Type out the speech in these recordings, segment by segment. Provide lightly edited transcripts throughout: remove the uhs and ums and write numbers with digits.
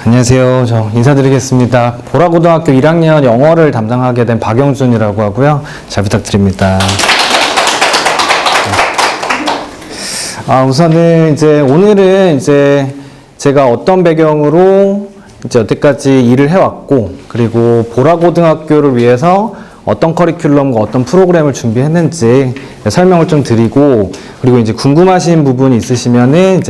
안녕하세요. 저 인사드리겠습니다. 보라고등학교 1학년 영어를 담당하게 된 박영준이라고 하고요. 잘 부탁드립니다. 우선은 오늘은 제가 어떤 배경으로 여태까지 일을 해왔고, 그리고 보라고등학교를 위해서 어떤 커리큘럼과 어떤 프로그램을 준비했는지 설명을 좀 드리고, 그리고 궁금하신 부분이 있으시면은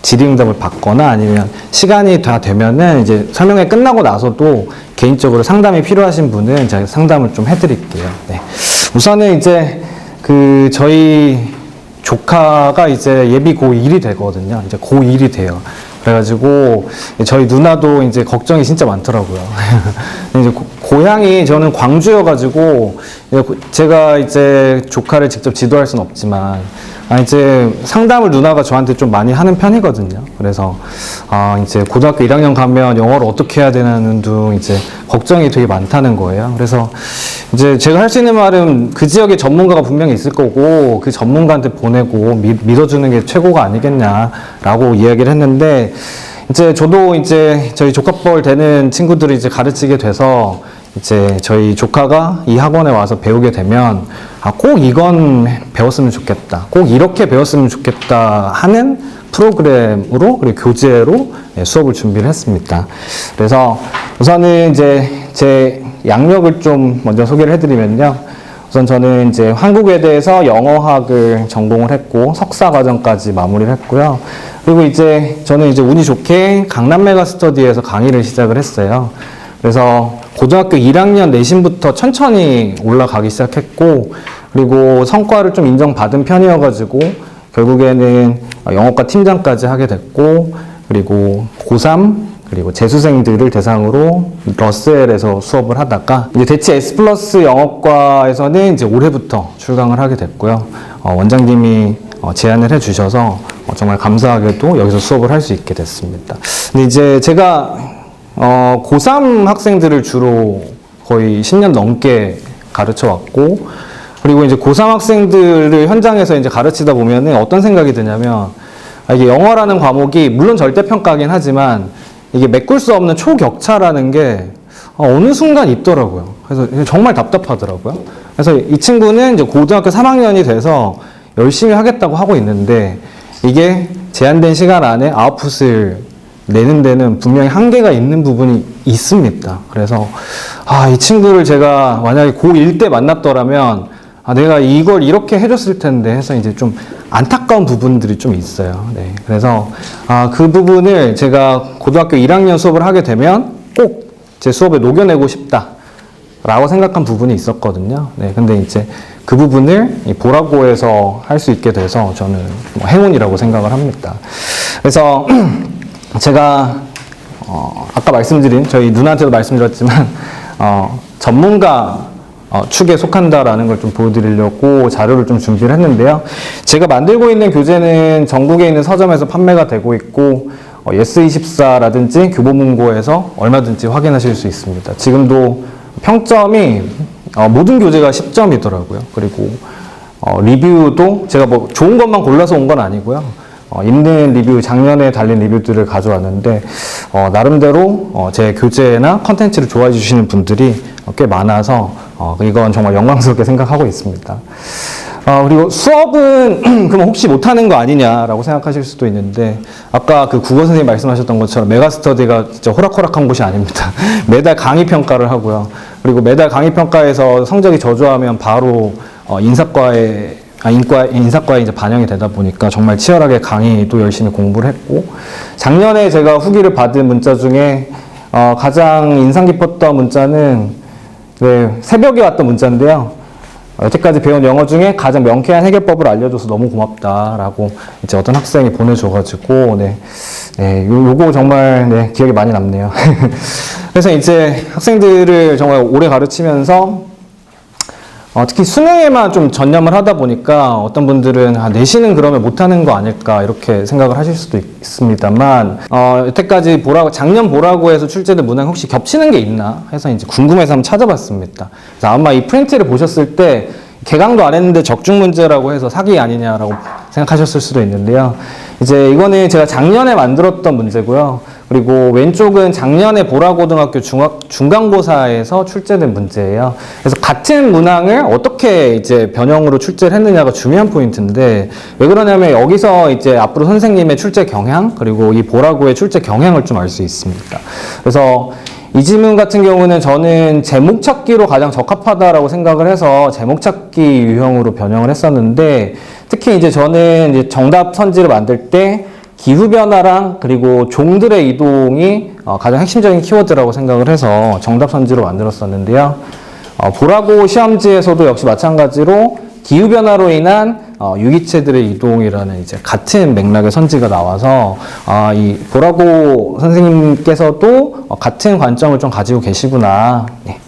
질의응답을 받거나 아니면 시간이 다 되면은 설명회 끝나고 나서도 개인적으로 상담이 필요하신 분은 제가 상담을 좀 해드릴게요. 네. 우선은 저희 조카가 예비 고1이 되거든요. 고1이 돼요. 그래가지고 저희 누나도 걱정이 진짜 많더라고요. 고향이 저는 광주여가지고 제가 조카를 직접 지도할 수는 없지만 상담을 누나가 저한테 좀 많이 하는 편이거든요. 그래서 고등학교 1학년 가면 영어를 어떻게 해야 되는 등 걱정이 되게 많다는 거예요. 그래서 제가 할 수 있는 말은 그 지역에 전문가가 분명히 있을 거고 그 전문가한테 보내고 믿어주는 게 최고가 아니겠냐라고 이야기를 했는데, 저도 저희 조카뻘 되는 친구들이 가르치게 돼서 저희 조카가 이 학원에 와서 배우게 되면 꼭 이건 배웠으면 좋겠다, 꼭 이렇게 배웠으면 좋겠다 하는 프로그램으로, 그리고 교재로 수업을 준비를 했습니다. 그래서 우선은 제 양력을 좀 먼저 소개를 해드리면요. 우선 저는 한국외대에서 영어학을 전공을 했고 석사 과정까지 마무리를 했고요. 그리고 저는 운이 좋게 강남 메가스터디에서 강의를 시작을 했어요. 그래서 고등학교 1학년 내신부터 천천히 올라가기 시작했고, 그리고 성과를 좀 인정받은 편이어가지고 결국에는 영어과 팀장까지 하게 됐고, 그리고 고3 그리고 재수생들을 대상으로 러셀에서 수업을 하다가 대치 S 플러스 영어과에서는 올해부터 출강을 하게 됐고요. 원장님이 제안을 해주셔서 정말 감사하게도 여기서 수업을 할 수 있게 됐습니다. 근데 제가 고3 학생들을 주로 거의 10년 넘게 가르쳐 왔고, 그리고 고3 학생들을 현장에서 가르치다 보면은 어떤 생각이 드냐면, 이게 영어라는 과목이 물론 절대평가긴 하지만 이게 메꿀 수 없는 초격차라는 게 어느 순간 있더라고요. 그래서 정말 답답하더라고요. 그래서 이 친구는 고등학교 3학년이 돼서 열심히 하겠다고 하고 있는데 이게 제한된 시간 안에 아웃풋을 내는 데는 분명히 한계가 있는 부분이 있습니다. 그래서 이 친구를 제가 만약에 고1 때 만났더라면 내가 이걸 이렇게 해줬을 텐데 해서 좀 안타까운 부분들이 좀 있어요. 네. 그래서 그 부분을 제가 고등학교 1학년 수업을 하게 되면 꼭 제 수업에 녹여내고 싶다라고 생각한 부분이 있었거든요. 네. 근데 그 부분을 보라고에서 할 수 있게 돼서 저는 행운이라고 생각을 합니다. 그래서 제가 아까 말씀드린, 저희 누나한테도 말씀드렸지만 전문가 축에 속한다라는 걸 좀 보여드리려고 자료를 좀 준비를 했는데요. 제가 만들고 있는 교재는 전국에 있는 서점에서 판매가 되고 있고 예스24라든지 교보문고에서 얼마든지 확인하실 수 있습니다. 지금도 평점이 모든 교재가 10점이더라고요. 그리고 리뷰도 제가 좋은 것만 골라서 온 건 아니고요. 있는 리뷰, 작년에 달린 리뷰들을 가져왔는데 나름대로 제 교재나 컨텐츠를 좋아해 주시는 분들이 꽤 많아서 이건 정말 영광스럽게 생각하고 있습니다. 그리고 수업은 그럼 혹시 못하는 거 아니냐라고 생각하실 수도 있는데, 아까 그 국어 선생님 말씀하셨던 것처럼 메가스터디가 진짜 호락호락한 곳이 아닙니다. 매달 강의 평가를 하고요. 그리고 매달 강의 평가에서 성적이 저조하면 바로 인사과에 반영이 되다 보니까 정말 치열하게 강의도 열심히 공부를 했고, 작년에 제가 후기를 받은 문자 중에 가장 인상 깊었던 문자는 새벽에 왔던 문자인데요. 여태까지 배운 영어 중에 가장 명쾌한 해결법을 알려줘서 너무 고맙다라고 어떤 학생이 보내줘가지고 요거 정말 기억에 많이 남네요. 그래서 학생들을 정말 오래 가르치면서 특히 수능에만 좀 전념을 하다 보니까 어떤 분들은 내신은 그러면 못하는 거 아닐까 이렇게 생각을 하실 수도 있습니다만, 여태까지 작년 보라고에서 출제된 문항 혹시 겹치는 게 있나 해서 궁금해서 한번 찾아봤습니다. 그래서 아마 이 프린트를 보셨을 때 개강도 안 했는데 적중 문제라고 해서 사기 아니냐라고 생각하셨을 수도 있는데요. 이거는 제가 작년에 만들었던 문제고요. 그리고 왼쪽은 작년에 보라고등학교 중간고사에서 출제된 문제예요. 그래서 같은 문항을 어떻게 이제 변형으로 출제를 했느냐가 중요한 포인트인데, 왜 그러냐면 여기서 이제 앞으로 선생님의 출제 경향, 그리고 이 보라고의 출제 경향을 좀 알 수 있습니다. 그래서 이 지문 같은 경우는 저는 제목 찾기로 가장 적합하다라고 생각을 해서 제목 찾기 유형으로 변형을 했었는데, 특히 이제 저는 이제 정답 선지를 만들 때 기후변화랑 그리고 종들의 이동이 가장 핵심적인 키워드라고 생각을 해서 정답 선지로 만들었었는데요. 보라고 시험지에서도 역시 마찬가지로 기후변화로 인한 유기체들의 이동이라는 이제 같은 맥락의 선지가 나와서 이 보라고 선생님께서도 같은 관점을 좀 가지고 계시구나. 네.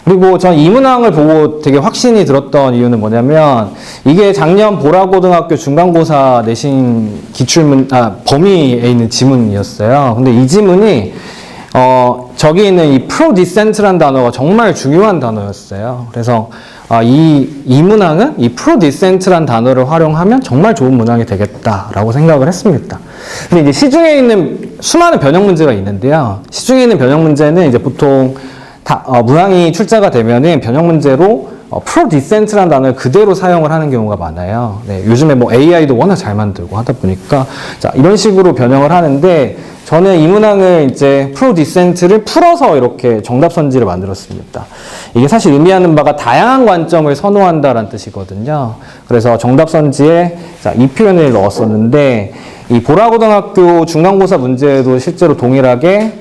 그리고 전 이 문항을 보고 되게 확신이 들었던 이유는 뭐냐면, 이게 작년 보라고등학교 중간고사 내신 범위에 있는 지문이었어요. 근데 이 지문이 저기 있는 이 프로디센트란 단어가 정말 중요한 단어였어요. 그래서 이 문항은 이 프로디센트란 단어를 활용하면 정말 좋은 문항이 되겠다라고 생각을 했습니다. 근데 이제 시중에 있는 수많은 변형 문제가 있는데요. 시중에 있는 변형 문제는 이제 보통 문항이 출제가 되면은 변형 문제로 프로디센트라는 단어를 그대로 사용을 하는 경우가 많아요. 네, 요즘에 뭐 AI도 워낙 잘 만들고 하다 보니까 자, 이런 식으로 변형을 하는데, 저는 이 문항을 이제 프로디센트를 풀어서 이렇게 정답 선지를 만들었습니다. 이게 사실 의미하는 바가 다양한 관점을 선호한다라는 뜻이거든요. 그래서 정답 선지에 자, 이 표현을 넣었었는데, 이 보라고등학교 중간고사 문제에도 실제로 동일하게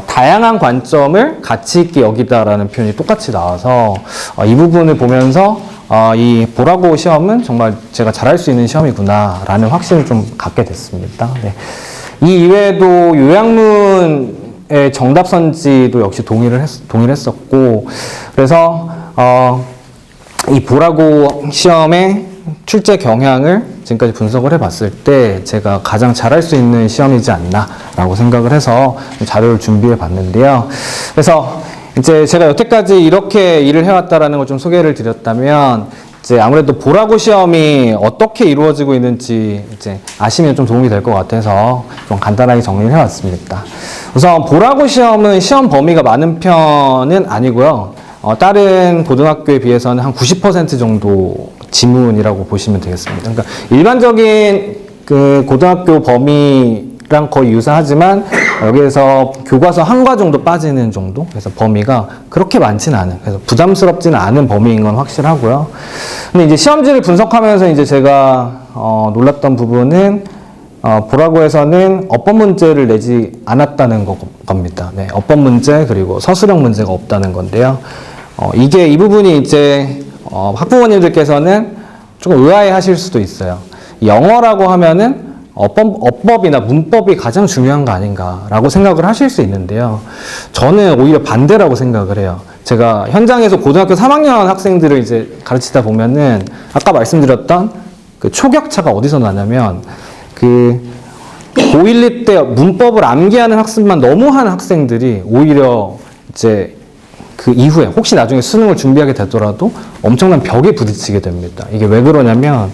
다양한 관점을 가치 있게 여기다라는 표현이 똑같이 나와서 이 부분을 보면서 이 보라고 시험은 정말 제가 잘할 수 있는 시험이구나 라는 확신을 좀 갖게 됐습니다. 네. 이 이외에도 요약문의 정답 선지도 역시 동일했었고, 그래서 이 보라고 시험의 출제 경향을 지금까지 분석을 해봤을 때 제가 가장 잘할 수 있는 시험이지 않나라고 생각을 해서 자료를 준비해 봤는데요. 그래서 이제 제가 여태까지 이렇게 일을 해왔다라는 걸 좀 소개를 드렸다면, 이제 아무래도 보라고 시험이 어떻게 이루어지고 있는지 이제 아시면 좀 도움이 될 것 같아서 좀 간단하게 정리를 해왔습니다. 우선 보라고 시험은 시험 범위가 많은 편은 아니고요. 다른 고등학교에 비해서는 한 90% 정도 지문이라고 보시면 되겠습니다. 그러니까 일반적인 그 고등학교 범위랑 거의 유사하지만 여기에서 교과서 한 과 정도 빠지는 정도? 그래서 범위가 그렇게 많지는 않은, 그래서 부담스럽지는 않은 범위인 건 확실하고요. 근데 이제 시험지를 분석하면서 이제 제가 놀랐던 부분은 보라고에서는 어법 문제를 내지 않았다는 겁니다. 네, 어법 문제 그리고 서술형 문제가 없다는 건데요. 이 부분이 이제 학부모님들께서는 조금 의아해 하실 수도 있어요. 영어라고 하면은 어법이나 문법이 가장 중요한 거 아닌가라고 생각을 하실 수 있는데요. 저는 오히려 반대라고 생각을 해요. 제가 현장에서 고등학교 3학년 학생들을 이제 가르치다 보면은 아까 말씀드렸던 그 초격차가 어디서 나냐면, 그 고1, 2 때 문법을 암기하는 학습만 너무 하는 학생들이 오히려 이제 그 이후에 혹시 나중에 수능을 준비하게 되더라도 엄청난 벽에 부딪히게 됩니다. 이게 왜 그러냐면,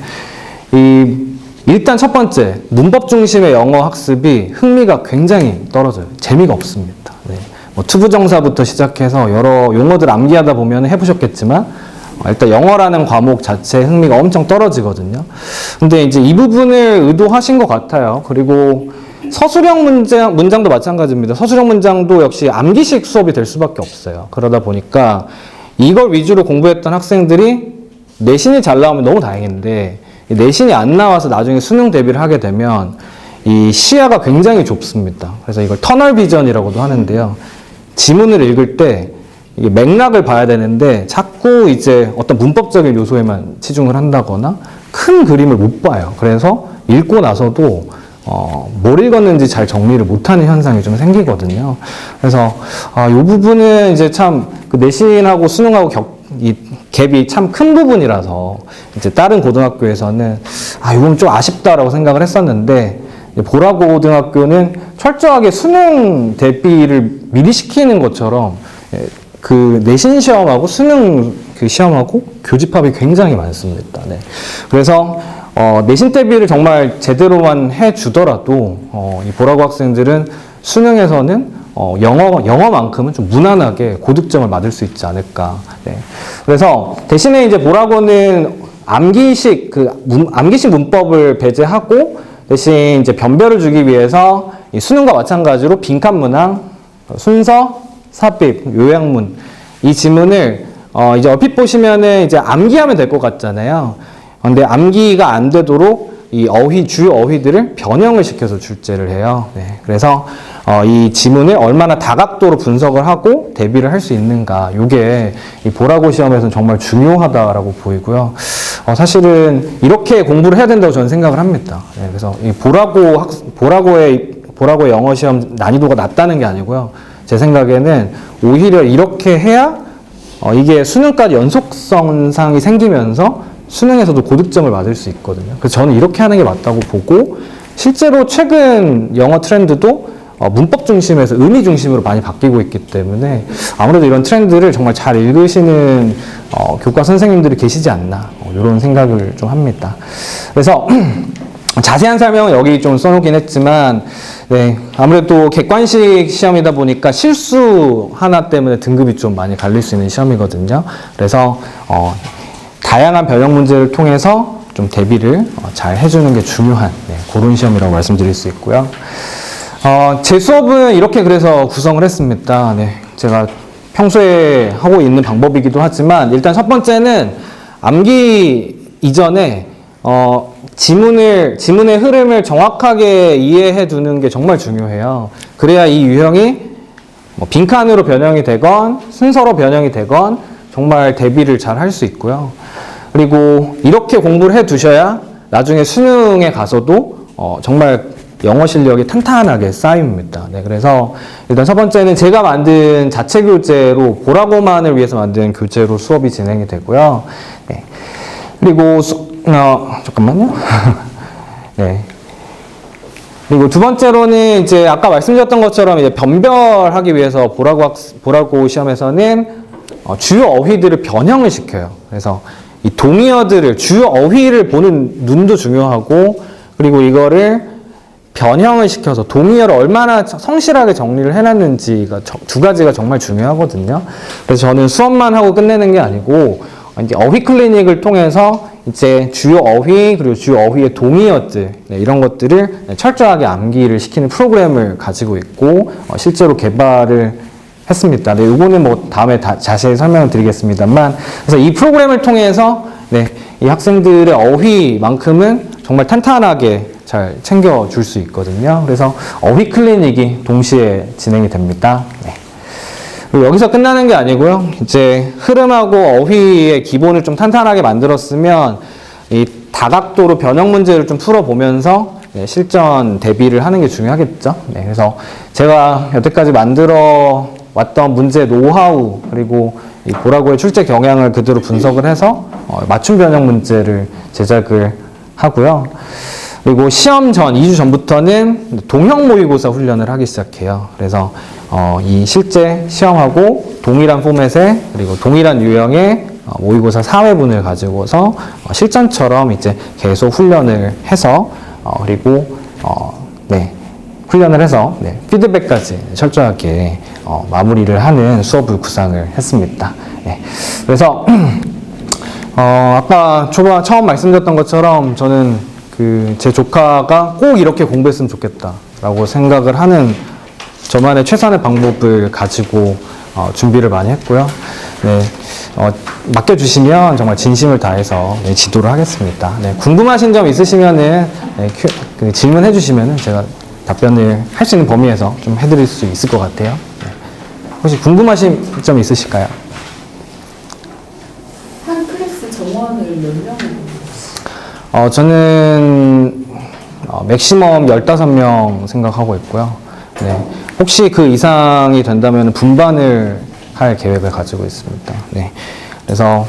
일단 첫 번째, 문법 중심의 영어 학습이 흥미가 굉장히 떨어져요. 재미가 없습니다. 네. 뭐 투부정사부터 시작해서 여러 용어들 암기하다 보면 해보셨겠지만, 일단 영어라는 과목 자체의 흥미가 엄청 떨어지거든요. 근데 이제 이 부분을 의도하신 것 같아요. 그리고 서술형 문장도 마찬가지입니다. 서술형 문장도 역시 암기식 수업이 될 수밖에 없어요. 그러다 보니까 이걸 위주로 공부했던 학생들이 내신이 잘 나오면 너무 다행인데, 내신이 안 나와서 나중에 수능 대비를 하게 되면 이 시야가 굉장히 좁습니다. 그래서 이걸 터널 비전이라고도 하는데요. 지문을 읽을 때 이게 맥락을 봐야 되는데 자꾸 이제 어떤 문법적인 요소에만 치중을 한다거나 큰 그림을 못 봐요. 그래서 읽고 나서도 뭘 읽었는지 잘 정리를 못하는 현상이 좀 생기거든요. 그래서 이 부분은 이제 참 그 내신하고 수능하고 이 갭이 참 큰 부분이라서 이제 다른 고등학교에서는 이건 좀 아쉽다라고 생각을 했었는데, 보라고등학교는 철저하게 수능 대비를 미리 시키는 것처럼 그 내신 시험하고 수능 그 시험하고 교집합이 굉장히 많습니다. 네. 그래서 내신 대비를 정말 제대로만 해주더라도 이 보라고 학생들은 수능에서는 영어만큼은 좀 무난하게 고득점을 받을 수 있지 않을까. 네. 그래서 대신에 이제 보라고는 암기식 문법을 배제하고 대신 이제 변별을 주기 위해서 이 수능과 마찬가지로 빈칸 문항, 순서, 삽입, 요약문 이 지문을 이제 얼핏 보시면은 이제 암기하면 될 것 같잖아요. 근데 암기가 안 되도록 이 주요 어휘들을 변형을 시켜서 출제를 해요. 네, 그래서 이 지문을 얼마나 다각도로 분석을 하고 대비를 할 수 있는가, 이게 이 보라고 시험에서는 정말 중요하다라고 보이고요. 사실은 이렇게 공부를 해야 된다고 저는 생각을 합니다. 네, 그래서 이 보라고의 영어 시험 난이도가 낮다는 게 아니고요. 제 생각에는 오히려 이렇게 해야 이게 수능까지 연속성상이 생기면서 수능에서도 고득점을 받을 수 있거든요. 그래서 저는 이렇게 하는 게 맞다고 보고, 실제로 최근 영어 트렌드도 문법 중심에서 의미 중심으로 많이 바뀌고 있기 때문에 아무래도 이런 트렌드를 정말 잘 읽으시는 교과 선생님들이 계시지 않나, 이런 생각을 좀 합니다. 그래서 자세한 설명은 여기 좀 써놓긴 했지만, 네, 아무래도 객관식 시험이다 보니까 실수 하나 때문에 등급이 좀 많이 갈릴 수 있는 시험이거든요. 그래서 다양한 변형 문제를 통해서 좀 대비를 잘 해주는 게 중요한, 네, 그런 시험이라고 말씀드릴 수 있고요. 제 수업은 이렇게 그래서 구성을 했습니다. 네, 제가 평소에 하고 있는 방법이기도 하지만, 일단 첫 번째는 암기 이전에 지문의 흐름을 정확하게 이해해 두는 게 정말 중요해요. 그래야 이 유형이 빈칸으로 변형이 되건 순서로 변형이 되건 정말 대비를 잘 할 수 있고요. 그리고 이렇게 공부를 해 두셔야 나중에 수능에 가서도 정말 영어 실력이 탄탄하게 쌓입니다. 네, 그래서 일단 첫 번째는 제가 만든 자체 교재로, 보라고만을 위해서 만든 교재로 수업이 진행이 되고요. 네. 그리고 잠깐만요. 네. 그리고 두 번째로는 이제 아까 말씀드렸던 것처럼 이제 변별하기 위해서 보라고 시험에서는 주요 어휘들을 변형을 시켜요. 그래서 이 동의어들을, 주요 어휘를 보는 눈도 중요하고, 그리고 이거를 변형을 시켜서 동의어를 얼마나 성실하게 정리를 해놨는지가 두 가지가 정말 중요하거든요. 그래서 저는 수업만 하고 끝내는 게 아니고 이제 어휘 클리닉을 통해서 이제 주요 어휘, 그리고 주요 어휘의 동의어들, 네, 이런 것들을 철저하게 암기를 시키는 프로그램을 가지고 있고 실제로 개발을 했습니다. 네, 이거는 뭐 다음에 자세히 설명을 드리겠습니다만, 그래서 이 프로그램을 통해서 네, 이 학생들의 어휘만큼은 정말 탄탄하게 잘 챙겨줄 수 있거든요. 그래서 어휘 클리닉이 동시에 진행이 됩니다. 네. 그리고 여기서 끝나는 게 아니고요. 이제 흐름하고 어휘의 기본을 좀 탄탄하게 만들었으면 이 다각도로 변형 문제를 좀 풀어보면서 네, 실전 대비를 하는 게 중요하겠죠. 네, 그래서 제가 여태까지 만들어 왔던 문제 노하우, 그리고 이 보라고의 출제 경향을 그대로 분석을 해서 맞춤 변형 문제를 제작을 하고요. 그리고 시험 전, 2주 전부터는 동형 모의고사 훈련을 하기 시작해요. 그래서 이 실제 시험하고 동일한 포맷에, 그리고 동일한 유형의 모의고사 4회분을 가지고서 실전처럼 이제 계속 훈련을 해서 그리고 네, 훈련을 해서 네, 피드백까지 철저하게 마무리를 하는 수업을 구상을 했습니다. 네, 그래서 아까 처음 말씀드렸던 것처럼 저는 제 조카가 꼭 이렇게 공부했으면 좋겠다라고 생각을 하는 저만의 최선의 방법을 가지고 준비를 많이 했고요. 네, 맡겨주시면 정말 진심을 다해서 네, 지도를 하겠습니다. 네, 궁금하신 점 있으시면은 네, 질문해 주시면은 제가 답변을 할 수 있는 범위에서 좀 해드릴 수 있을 것 같아요. 네. 혹시 궁금하신 점 있으실까요? 한 클래스 정원을 몇 명으로? 저는 맥시멈 15명 생각하고 있고요. 네. 혹시 그 이상이 된다면 분반을 할 계획을 가지고 있습니다. 네. 그래서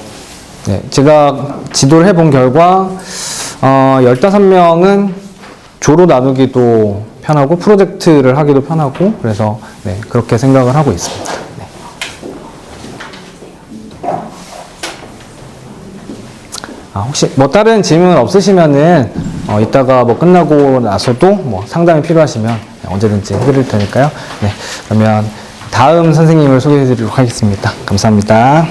네, 제가 지도를 해본 결과 15명은 조로 나누기도 편하고 프로젝트를 하기도 편하고, 그래서 네, 그렇게 생각을 하고 있습니다. 네. 혹시 뭐 다른 질문 없으시면은 이따가 뭐 끝나고 나서도 뭐 상담이 필요하시면 언제든지 해드릴 테니까요. 네, 그러면 다음 선생님을 소개해 드리도록 하겠습니다. 감사합니다.